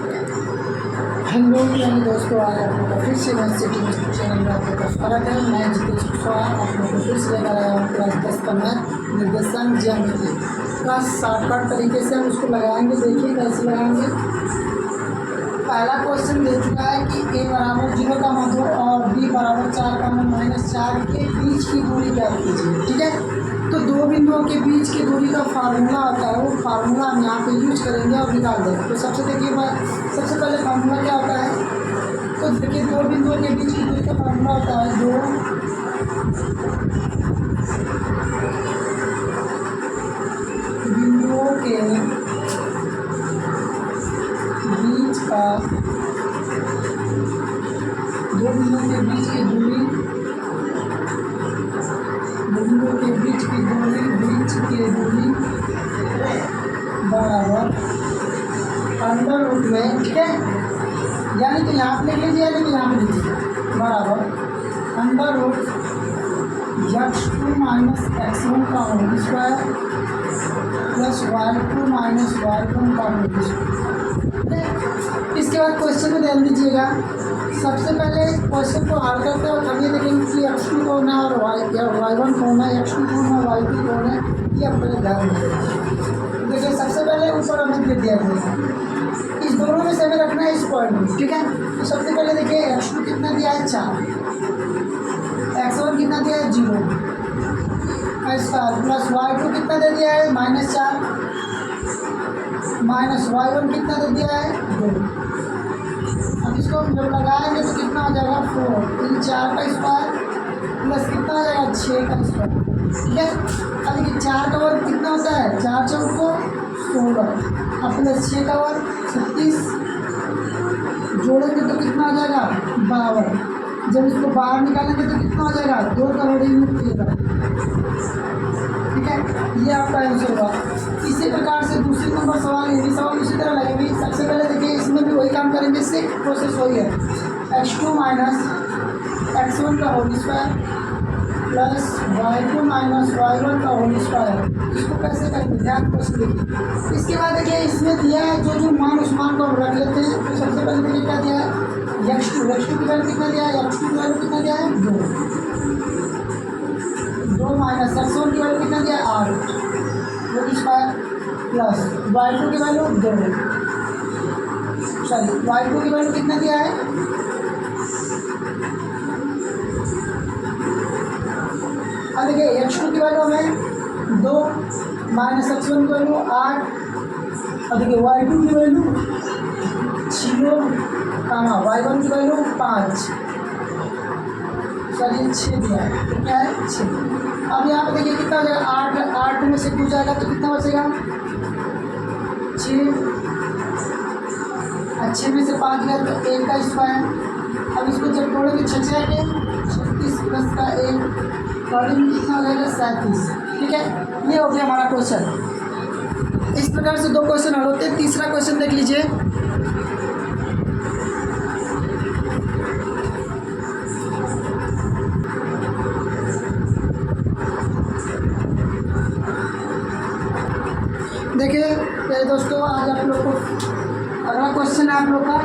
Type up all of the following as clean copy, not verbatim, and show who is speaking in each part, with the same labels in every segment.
Speaker 1: Hello प्यारे दोस्तों, आज आप लोग का फिर से मैं सिटी चैनल में आप लोग का स्वागत है। मैं जितेश कुशवाहा आप लोग को फिर से लेकर आया हूँ क्लास 10 का मैथ निर्देशांक ज्यामिति का शॉर्टकट तरीके से हम उसको लगाएंगे। देखिए कैसे लगाएंगे। पहला क्वेश्चन दे चुका है कि a बराबर 0 का मध्य और b बराबर 4 का मध्य -4 के बीच की दूरी क्या कीजिए। ठीक है, तो दो बिंदुओं के बीच की दूरी का फार्मूला होता है, वो फार्मूला हम यहाँ पे यूज करेंगे और निकाल देंगे। तो सबसे पहले फार्मूला क्या होता है, तो देखिए दो बिंदुओं के बीच की दूरी का फार्मूला होता है दो बिंदुओं के बीच का दो बिंदुओं के बीच की दूरी बराबर अंडर रूट में, ठीक है, यानी कि यहाँ पे लिख लीजिए, यानी कि यहाँ पे लीजिए बराबर अंडर रूट x2 - x1 का whole square plus y2 - y1 का होल स्क्वायर। इसके बाद क्वेश्चन में ध्यान दीजिएगा। सबसे पहले क्वेश्चन को हल करते वक्त हम ये देखेंगे कि x2 कौन है और y1 कौन है, x2 कौन है y2 कौन है, ये आप पहले ध्यान देंगे। देखिए सबसे पहले ऊपर हमें दे दिया गया है, इस दोनों में से हमें रखना है इस पॉइंट में, ठीक है। तो सबसे पहले देखिए x2 कितना दिया है 4, x1 कितना दिया है 0 प्लस y2 कितना दे दिया है -4 माइनस y1 कितना दे दिया है 2। अब इसको हम जब लगाएंगे तो कितना हो जाएगा 4, 4 का स्क्वायर प्लस कितना हो जाएगा 6 का स्क्वायर, ठीक है। अब देखिए 4 का वर्ग कितना होता है 4 चौको 16 अब प्लस 6 का वर्ग 36, जोड़ेंगे तो कितना हो जाएगा 52। जब इसको बाहर निकालेंगे तो कितना हो जाएगा 2 का वर्ग 13, ठीक है। ये आपका आंसर होगा। इसी प्रकार से दूसरे नंबर सवाल, ये भी सवाल उसी तरह लगेगी। सबसे पहले देखिए इसमें भी वही काम करेंगे, इससे प्रोसेस वही है x2 - x1 का whole square plus y2 - y1 का होल स्क्वायर। इसको कैसे करेंगे ध्यान से देखिए। इसके बाद देखिए इसमें दिया है जो मान उस मान को हम रख लेते हैं। तो सबसे पहले देखिए क्या दिया है x2 की वैल्यू कितना दिया है, x2 की वैल्यू कितना दिया है 2 माइनस x1 की वैल्यू कितना दिया है 8 होल स्क्वायर प्लस y2 की वैल्यू 2, सॉरी y2 की वैल्यू कितना दिया है अब देखिए x2 की वैल्यू हमें 2 माइनस x1 की वैल्यू 8, अब देखिए y2 की वैल्यू 0 y1 की वैल्यू 5, सॉरी 6 दिया है, तो क्या है 6। अब यहाँ पे देखिए कितना हो जाएगा 8 में से 2 जाएगा तो कितना बचेगा 6, 6 में से 5 गया तो 1 का स्क्वायर। अब इसको जब तोड़ेंगे 6 के 36 प्लस का 1 तोड़ेंगे कितना हो जाएगा 37, ठीक है। ये हो गया हमारा क्वेश्चन। इस प्रकार से 2 क्वेश्चन हल होते हैं। तीसरा क्वेश्चन देख लीजिए। देखिए मेरे दोस्तों, आज आप लोग को अगला क्वेश्चन है आप लोग का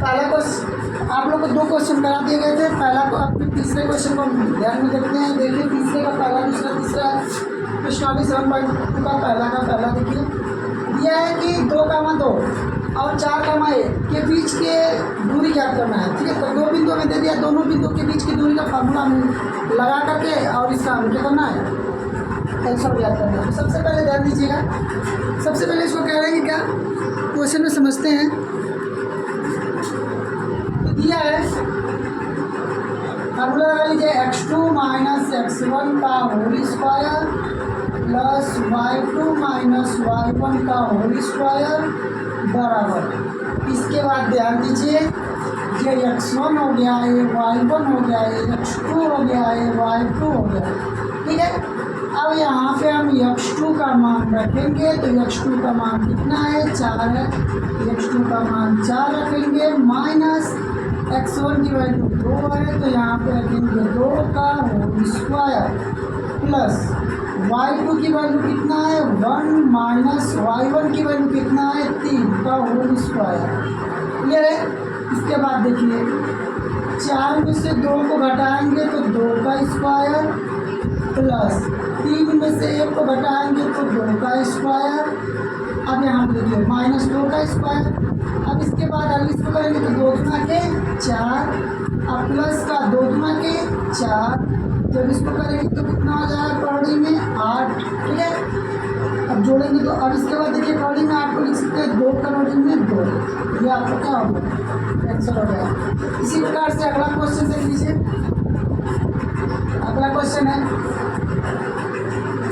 Speaker 1: पहला क्वेश्चन, आप लोग को 2 क्वेश्चन करा दिए गए थे। पहला को अपने तीसरे क्वेश्चन को ध्यान में देखते हैं। देखिए तीसरे का पहला, दूसरा, तीसरा प्रश्नावली 7.2 का पहला देखिए दिया है कि 2, 2 और 4, 1 के बीच के दूरी ज्ञात करना है, ठीक है। तो 2 बिंदुओं में दे दिया, दोनों बिंदुओं के बीच की दूरी का फार्मूला हमें लगा करके और इसका हमें क्या करना है आंसर ज्ञात करना है। तो सबसे पहले ध्यान दीजिएगा, सबसे पहले इसको कह रहे हैं कि क्या क्वेश्चन में समझते हैं। तो दिया है फार्मूला लगा लीजिए x2 - x1 का whole square plus y2 - y1 का होल स्क्वायर बराबर। इसके बाद ध्यान दीजिए ये x1 हो गया, ये y1 हो गया, ये x2 हो गया, ये y2 हो गया, ठीक है। अब यहाँ पे हम x2 का मान रखेंगे तो x2 का मान कितना है 4 है, x2 का मान 4 रखेंगे माइनस x1 की वैल्यू 2 है तो यहाँ पे रखेंगे 2 का होल स्क्वायर प्लस y2 की वैल्यू कितना है 1 माइनस y1 की वैल्यू कितना है 3 का होल स्क्वायर। क्लियर है। इसके बाद देखिए 4 में से 2 को घटाएंगे तो 2 का स्क्वायर प्लस 3 में से 1 को घटाएंगे तो 2 का स्क्वायर। अब यहाँ पे देखिए -2 का स्क्वायर। अब इसके बाद अगर इसको करेंगे तो 2 गुना के 4 अब प्लस का 2 गुना के 4। जब इसको करेंगे तो कितना हो जाएगा प्रॉडी में 8। ठीक है। अब जोड़ेंगे तो अब इसके बाद देखिए प्रॉडी में 8 को लिख सकते हैं 2 करोड़ी में 2। ये आपका क्या होगा आंसर हो गया। इसी प्रकार से अगला क्वेश्चन देख लीजिए। अगला क्वेश्चन है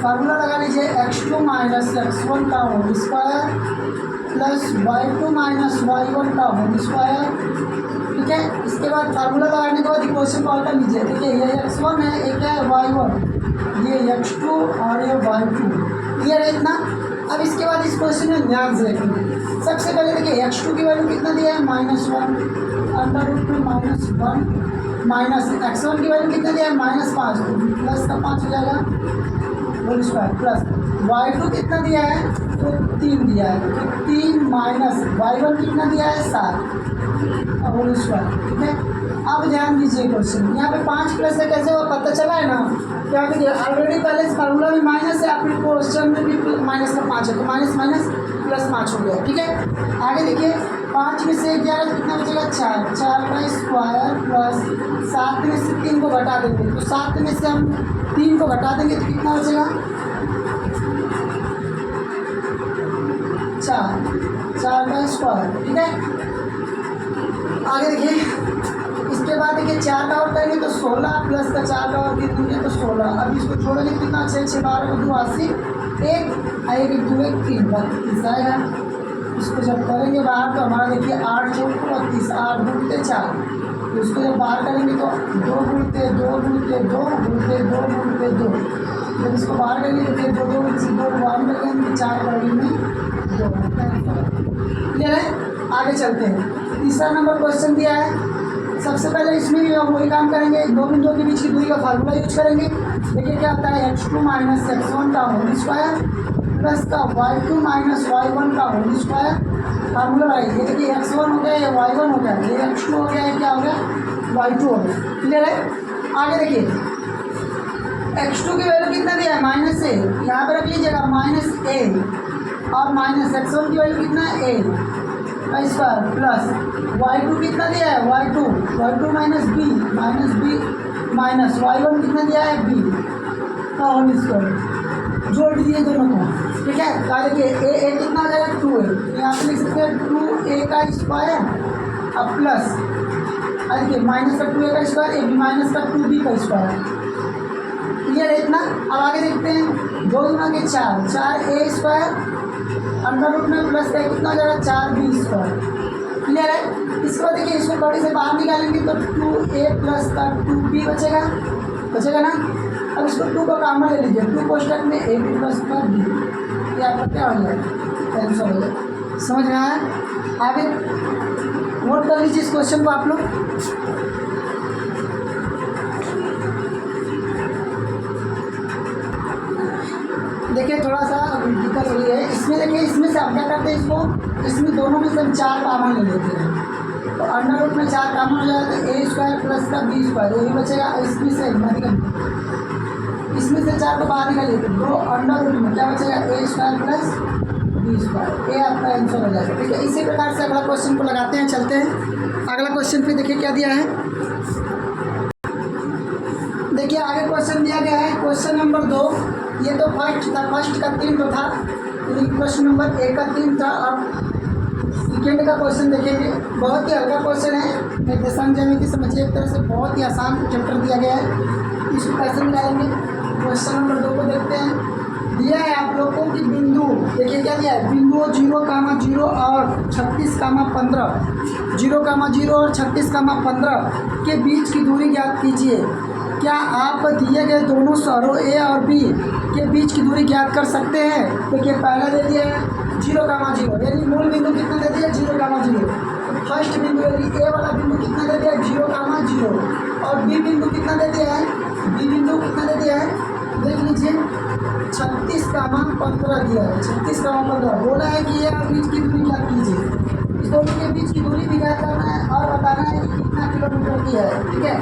Speaker 1: फार्मूला लगा लीजिए x2 माइनस x1 का whole square plus y2 minus y1 का होल स्क्वायर। ठीक है। इसके बाद फार्मूला लगाने के बाद इक्वेशन को हल कर लीजिए। देखिए ये x1 है, एक है y1, ये x2 और ये y2। क्लियर है इतना। अब इसके बाद इस क्वेश्चन में ध्यान से देखेंगे। सबसे पहले देखिए x2 की वैल्यू कितना दिया है -1 अंडर रूट में -1 माइनस x1 की वैल्यू कितना दिया है -5 प्लस का 5 हो जाएगा होल स्क्वायर प्लस y2 कितना दिया है तो 3 दिया है तो 3 माइनस y1 कितना दिया है 7 होल स्क्वायर। ठीक है। अब ध्यान दीजिए क्वेश्चन यहाँ पे 5 प्लस है कैसे वो पता चला है ना। क्या देखिए ऑलरेडी पहले इस फार्मूला में माइनस है, आपके क्वेश्चन में भी माइनस का 5 है तो माइनस माइनस प्लस 5 हो गया। ठीक है। आगे देखिए 5 में से 11 कितना बचेगा 4 का स्क्वायर प्लस 7 में से 3 को घटा देंगे तो 7 में से हम 3 को घटा देंगे तो कितना बचेगा 4 का स्क्वायर। ठीक है। आगे देखिए इसके बाद देखिए 4 का और करेंगे तो 16 प्लस का 4 का और देंगे तो 16। अब इसको छोड़ेंगे तो कितना 6 12 को 2 80 1 आएगी 2 1 3 32 आएगा। इसको जब करेंगे बाहर तो हमारा देखिए 8 4 32 8 गुणते 4 तो इसको जब बाहर करेंगे तो 2 गुणते 2 गुणते 2 गुणते 2 गुणते 2। जब इसको बाहर करेंगे तो फिर 2 बाहर करेंगे 4 बड़ी में 2। क्लियर है। आगे चलते हैं। तीसरा नंबर क्वेश्चन दिया है। सबसे पहले इसमें भी हम वही काम करेंगे, दो बिंदुओं के बीच की दूरी का फार्मूला यूज करेंगे। देखिए क्या होता है x2 माइनस x1 का होल स्क्वायर प्लस का y2 माइनस y1 का होल स्क्वायर। फार्मूला लगाइए। देखिए x1 हो गया, ये y1 हो गया, ये x2 हो गया, ये क्या हो गया y2 हो गया। क्लियर है। आगे देखिए x2 की वैल्यू कितना दिया है -a, यहाँ पर रख लीजिएगा -a और माइनस x1 की वैल्यू कितना है a का स्क्वायर प्लस y2 कितना दिया है y2 minus b minus y1 कितना दिया है b का होल स्क्वायर। जोड़ दीजिए दोनों को। ठीक है। तो देखिए a कितना आ जाएगा 2a, यहाँ पे लिख सकते हैं 2a का स्क्वायर अब प्लस देखिए माइनस का 2a का स्क्वायर a माइनस का 2b का स्क्वायर। क्लियर है इतना। अब आगे देखते हैं 2 गुना के 4 स्क्वायर अंडर रूट में प्लस का कितना हो जाएगा 4b स्क्वायर। क्लियर है। इसके बाद देखिए इसको बड़ी से बाहर निकालेंगे तो 2a प्लस का 2b बचेगा ना। अब इसको 2 को कॉमन ले लीजिए, 2 कोष्टक में ab प्लस का b, ये आपका क्या हो जाएगा आंसर हो जाएगा। समझ में आया। आगे नोट कर लीजिए इस क्वेश्चन को आप लोग। देखिए थोड़ा सा दिक्कत हो रही है इसमें। देखिए इसमें से आप क्या करते हैं, इसको इसमें दोनों में से हम 4 कॉमन ले लेते हैं तो अंडर रूट में 4 कॉमन हो जाएगा तो a स्क्वायर प्लस का b स्क्वायर यही बचेगा। इसमें से इसमें से 4 को बाहर निकालिए तो 2 अंडर रूट में क्या बचेगा a square plus b square. ये आपका आंसर हो जाएगा। ठीक है। इसी प्रकार से अगला क्वेश्चन को लगाते हैं, चलते हैं अगला क्वेश्चन पे। देखिए क्या दिया है। देखिए आगे क्वेश्चन दिया गया है क्वेश्चन नंबर 2। ये तो फर्स्ट था, फर्स्ट का 3 तो था, क्वेश्चन नंबर 1 का 3 था। अब सेकेंड का क्वेश्चन देखेंगे। बहुत ही हल्का क्वेश्चन है, निर्देशांक ज्यामिति समझिए एक तरह से बहुत ही आसान चैप्टर दिया गया है। इसको कैसे मिलाएंगे क्वेश्चन नंबर 2 को देखते हैं। दिया है आप लोगों की बिंदु, देखिए क्या दिया है, बिंदु 0,0 और 36,15 0,0 और 36,15 के बीच की दूरी ज्ञात कीजिए। क्या आप दिए गए दोनों शहरों ए और बी के बीच की दूरी ज्ञात कर सकते हैं। देखिए पहला दे दिया है 0,0 यानी मूल बिंदु कितना दे दिया 0,0। फर्स्ट बिंदु यानी ए वाला बिंदु कितना दे दिया 0,0 और बी बिंदु कितना दे दिया है, बी बिंदु कितना दे दिया है देख लीजिए 36,15 दिया है, 36,15 बोला है कि ये बीच की दूरी क्या कीजिए, इस दोनों के बीच की दूरी भी ज्ञात करना है और बताना है कि कितना किलोमीटर की है। ठीक है,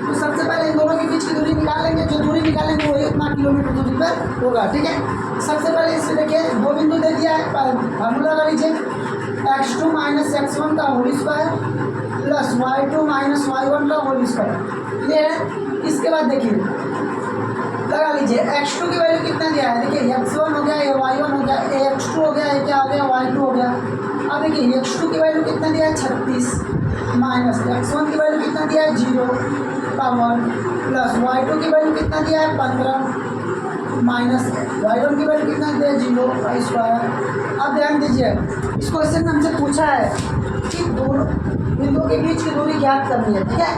Speaker 1: तो सबसे पहले इन दोनों के बीच की दूरी निकालेंगे, जो दूरी निकालेंगे वही उतना किलोमीटर दूरी पर होगा। ठीक है, सबसे पहले इससे देखिए दो बिंदु दे दिया है, फार्मूला लगा लीजिए x2 - x1 का whole square plus y2 - y1 का होल स्क्वायर। ये है, इसके बाद देखिए लगा लीजिए x2 की वैल्यू कितना दिया है, देखिए x1 हो गया, ये y1 हो गया, ये x2 हो गया, ये क्या हो गया y2 हो गया। अब देखिए x2 की वैल्यू कितना दिया है 36 माइनस x1 की वैल्यू कितना दिया है 0 का 1 प्लस y2 की वैल्यू कितना दिया है 15 माइनस y1 की वैल्यू कितना दिया है 0 का स्क्वायर। अब ध्यान दीजिए, इस क्वेश्चन में हमसे पूछा है कि दोनों बिंदुओं के बीच की दूरी ज्ञात करनी है। ठीक है,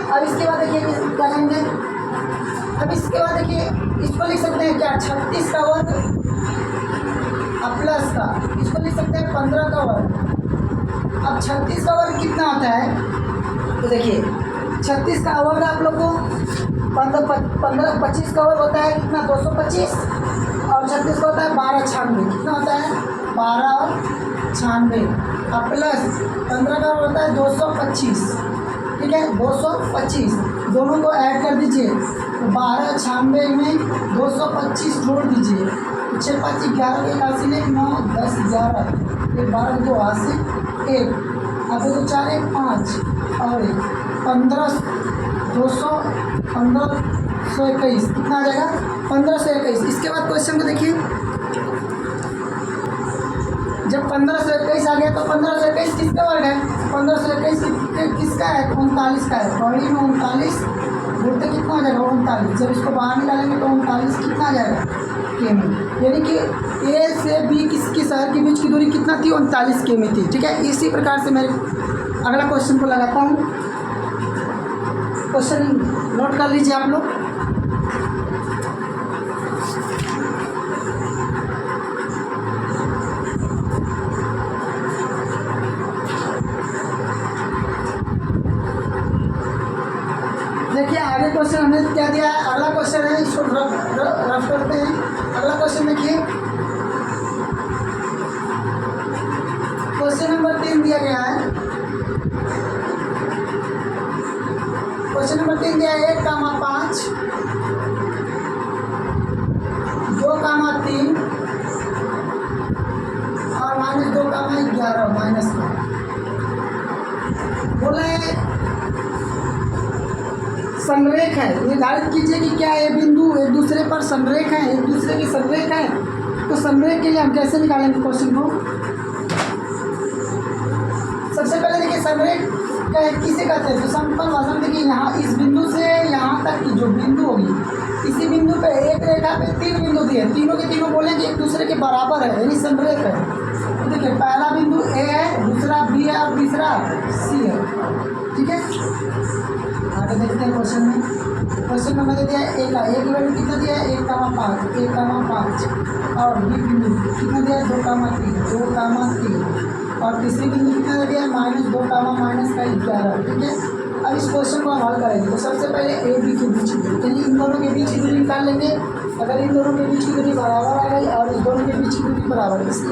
Speaker 1: अब इसके बाद देखिए क्या करेंगे, अब इसके बाद देखिए इसको लिख सकते हैं क्या 36 का वर्ग प्लस का, इसको लिख सकते हैं 15 का वर्ग। अब 36 का वर्ग कितना होता है, तो देखिए 36 का वर्ग आप लोग को 25 का वर्ग होता है कितना 225 और 36 का होता है 1296, कितना होता है 1296 और प्लस 15 का होता है 225। ठीक है, 225 दोनों को ऐड कर दीजिए, तो 1296 में 225 जोड़ दीजिए, 6 5 11 के 81 9 10 11 12 2 80 1 अब 2 4 1 5 और 15 1521 कितना आ जाएगा 1521। इसके बाद क्वेश्चन को देखिए, जब 1521 आ गया तो 1521 किसका वर्ग है, 1521 किसका है 39 का है, बड़ी में 39 बोलते कितना हो जाएगा 39, जब इसको बाहर निकालेंगे तो 39 कितना आ जाएगा केमी, यानी कि ए से बी किसके शहर के बीच की दूरी कितना थी 39 केमी थी। ठीक है, इसी प्रकार से मैं अगला क्वेश्चन को लगाता हूँ, क्वेश्चन नोट कर लीजिए आप लोग। देखिए आगे क्वेश्चन हमने क्या दिया है, अगला क्वेश्चन है, इसको रफ करते हैं। अगला क्वेश्चन देखिए, क्वेश्चन नंबर 3 दिया गया है, क्वेश्चन नंबर 3 दिया है 1,5 2,3 और -2,11 माइनस का बोले संरेख है, निर्धारित कीजिए कि क्या ये बिंदु एक दूसरे पर संरेख है, एक दूसरे की संरेख है। तो संरेख के लिए हम कैसे निकालेंगे क्वेश्चन को, सबसे पहले देखिए संरेख किसे कहते हैं, तो समतल भाषण देखिए यहाँ इस बिंदु से यहाँ तक की जो बिंदु होगी, इसी बिंदु पे एक रेखा पे 3 बिंदु दिए, तीनों के तीनों बोलेंगे एक दूसरे के बराबर है, यानी संरेख है। तो देखिए पहला बिंदु ए है, दूसरा बी है और तीसरा सी है। ठीक है, आगे देखते हैं क्वेश्चन में, क्वेश्चन नंबर दे दिया है ए की वैल्यू कितना दिया है 1,5 और बी बिंदु कितना दिया है 2,3 और तीसरी बिंदु कितना दिया है -2,-11। ठीक है, अब इस क्वेश्चन को हम हल करेंगे, तो सबसे पहले ए बी के बीच की दूरी, यानी इन दोनों के बीच की दूरी निकाल लेंगे। अगर इन दोनों के बीच की दूरी बराबर आ गई और इस दोनों के बीच की दूरी बराबर, इसके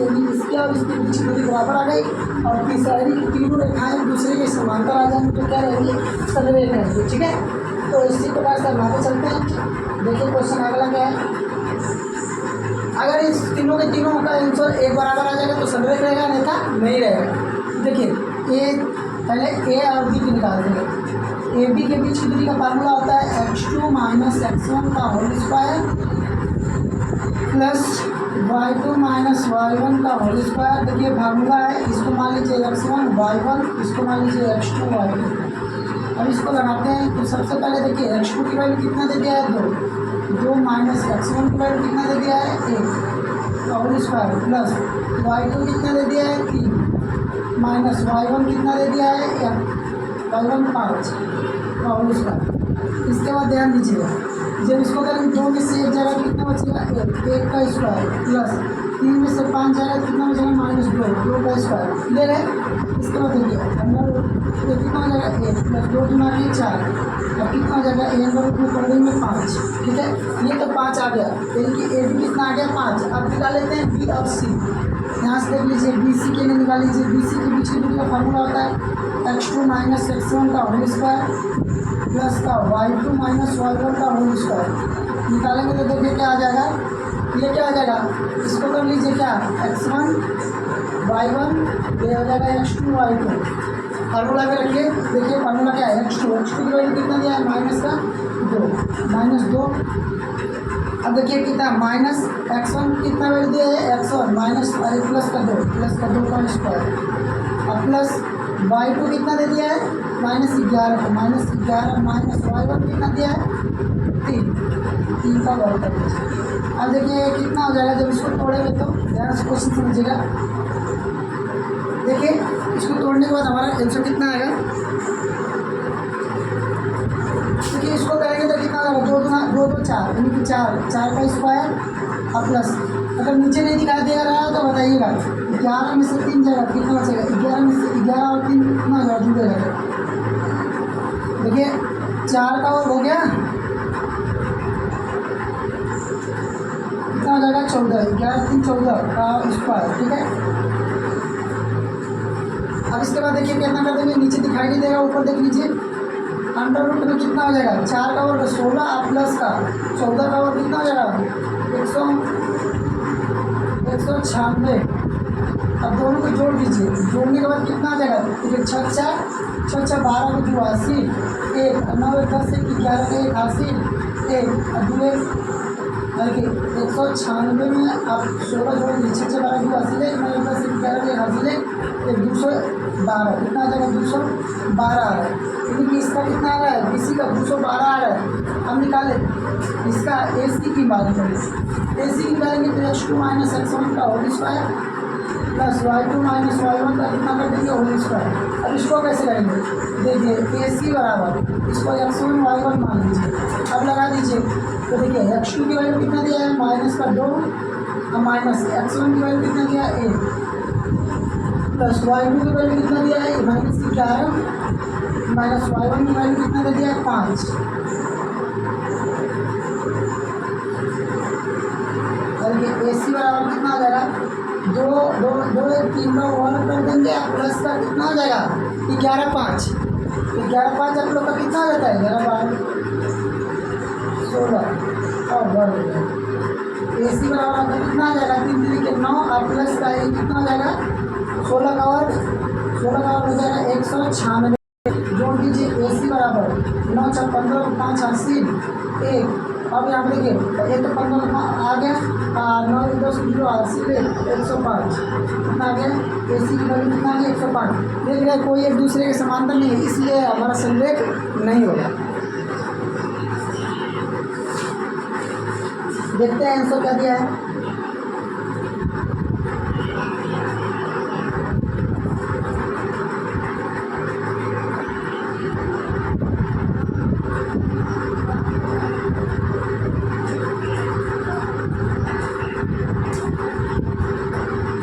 Speaker 1: और इसके बीच की दूरी बराबर आ गई और तीसरी तीनों रेखाएं एक दूसरे के समांतर आ जाएंगी, तो क्या रहेंगी संरेख रहेंगी। ठीक है, तो इसी प्रकार से हम आगे चलते हैं। देखिए क्वेश्चन अगला क्या है, अगर इस तीनों के तीनों का आंसर एक बराबर आ जाएगा तो संरेख रहेगा, नहीं था नहीं रहेगा। देखिए ए पहले ए और बी की निकाल देंगे, ए बी के बीच की दूरी का फार्मूला होता है x2 - x1 का whole square plus y2 - y1 का होल स्क्वायर। देखिए फार्मूला है, इसको मान लीजिए x1 y1, इसको मान लीजिए x2 y2। अब इसको लगाते हैं, तो सबसे पहले देखिए x2 की वैल्यू कितना दे दिया है 2 माइनस x1 की वैल्यू कितना दे दिया है 1 का होल स्क्वायर प्लस y2 कितना दे दिया है 3 माइनस y1 कितना दे दिया है y1 5 का होल स्क्वायर। इसके बाद ध्यान दीजिएगा, जब इसको करेंगे 2 में से 1 जगह कितना बचेगा 1 का स्क्वायर प्लस 3 में से 5 जगह कितना बचेगा -2 का स्क्वायर। क्लियर है, इसके बाद देखिए अंडर ये कितना हो जाएगा 1 प्लस 2 गुना के 4 अब कितना हो जाएगा ए अंडर रूट में पढ़ में 5। ठीक है, ये तो 5 आ गया, यानी कि ए भी कितना आ गया 5। अब निकाल लेते हैं बी और सी। यहाँ से देख लीजिए बी सी के लिए निकाल लीजिए। बी सी के बीच की दूरी का फार्मूला होता है x2 माइनस x1 का होल स्क्वायर प्लस का y2 माइनस y1 का होल स्क्वायर। निकालेंगे तो देखिए क्या आ जाएगा, ये क्या आ जाएगा, इसको कर लीजिए क्या x1 y1 ये हो जाएगा x2 y2। फार्मूला में रखिए, देखिए फार्मूला क्या है x2 की वैल्यू कितना दिया है -2 अब देखिए कितना माइनस x1 कितना वैल्यू दिया है x1 माइनस अरे प्लस का 2 का स्क्वायर अब प्लस y2 कितना दे दिया है -11 माइनस y1 कितना दिया है 3 का वर्ग कर दीजिए। अब देखिए कितना हो जाएगा जब इसको तोड़ेंगे तो ध्यान से क्वेश्चन समझिएगा। देखिए इसको तोड़ने के बाद हमारा आंसर कितना आएगा, देखिए इसको करेंगे तो कितना होगा 2 गुना 2 2 4 यानी कि 4 का स्क्वायर और प्लस अगर नीचे नहीं दिखा दे रहा है तो बताइएगा 11 में से 3 जाएगा कितना बचेगा 11 में से 11 और 3 कितना होगा जुड़ेगा। देखिए 4 का और हो गया कितना हो जाएगा 14 11 3 14 का स्क्वायर। ठीक है, अब इसके बाद देखिए कितना कर देंगे, नीचे दिखाई नहीं देगा ऊपर देख लीजिए अंडर रूट में कितना हो जाएगा 4 का वर्ग 16 और प्लस का 14 का वर्ग कितना हो जाएगा 196। अब दोनों को जोड़ दीजिए, जोड़ने के बाद कितना आ जाएगा देखिए 6 6 12 को 82 1 9 10 11 का 81 1 और 2 बल्कि 196 में आप 16 जोड़ दीजिए 6 12 को 82 9 10 11 का 81 1 212 कितना आ जाएगा 212 आ रहा है, यानी कि इसका कितना आ रहा है किसी का 212 आ रहा है। हम निकाले इसका ए सी की बात करें, ए सी निकालेंगे तो x2 माइनस x1 का whole square plus y2 minus y1 का कितना कर देंगे होल स्क्वायर। अब इसको कैसे करेंगे, देखिए ए सी बराबर इसको x1 y1 मान लीजिए। अब लगा दीजिए तो देखिए x2 की वैल्यू कितना दिया है -2 और माइनस x1 की वैल्यू कितना दिया है 1 प्लस y2 की वैल्यू कितना दिया है -11 माइनस y1 की वैल्यू कितना दे दिया है 5। और ये ए सी बराबर कितना आ जाएगा 2 2 2 3 का वर्ग कर देंगे प्लस का कितना हो जाएगा 11 5 आप लोग का कितना हो जाता है 11 12 16 और वर्ग ए सी बराबर आपका कितना आ जाएगा 3 3 के 9 और प्लस का ये कितना हो जाएगा 16 का वर्ग हो जाएगा 196। जोड़ दीजिए ए सी बराबर 9 4 15 5 80 1। अब यहाँ पे देखिए 1 तो 15 आ गया 9 10 0 80 105 कितना आ गया ए सी की वैल्यू कितना आ गया 105। देख रहे कोई एक दूसरे के समांतर नहीं है इसलिए हमारा संरेख नहीं होगा। देखते हैं आंसर क्या दिया है।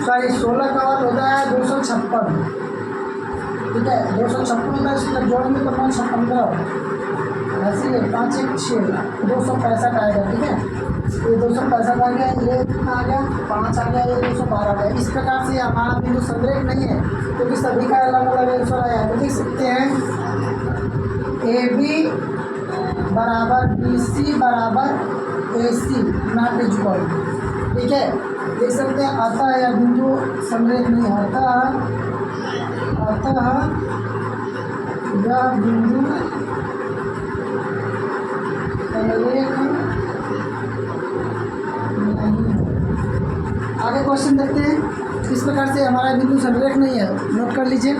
Speaker 1: सॉरी 16 का वर्ग होता है 256। ठीक है 256 होता है, इसमें जोड़ेंगे तो 9 15 ऐसे 5 1 6 265 आएगा। ठीक है, ये 265 आ गया, ये कितना आ गया 5 आ गया, ये 212 आ गया। इस प्रकार से हमारा बिंदु संरेख नहीं है क्योंकि सभी का अलग अलग आंसर आया है। तो लिख सकते हैं ए बी बराबर बी सी बराबर ए सी नॉट इक्वल। ठीक है, देख सकते हैं आता है या बिंदु संरेख नहीं आता यह बिंदु संरेख नहीं। आगे क्वेश्चन देखते हैं। इस प्रकार से हमारा बिंदु संरेख नहीं है, नोट कर लीजिए।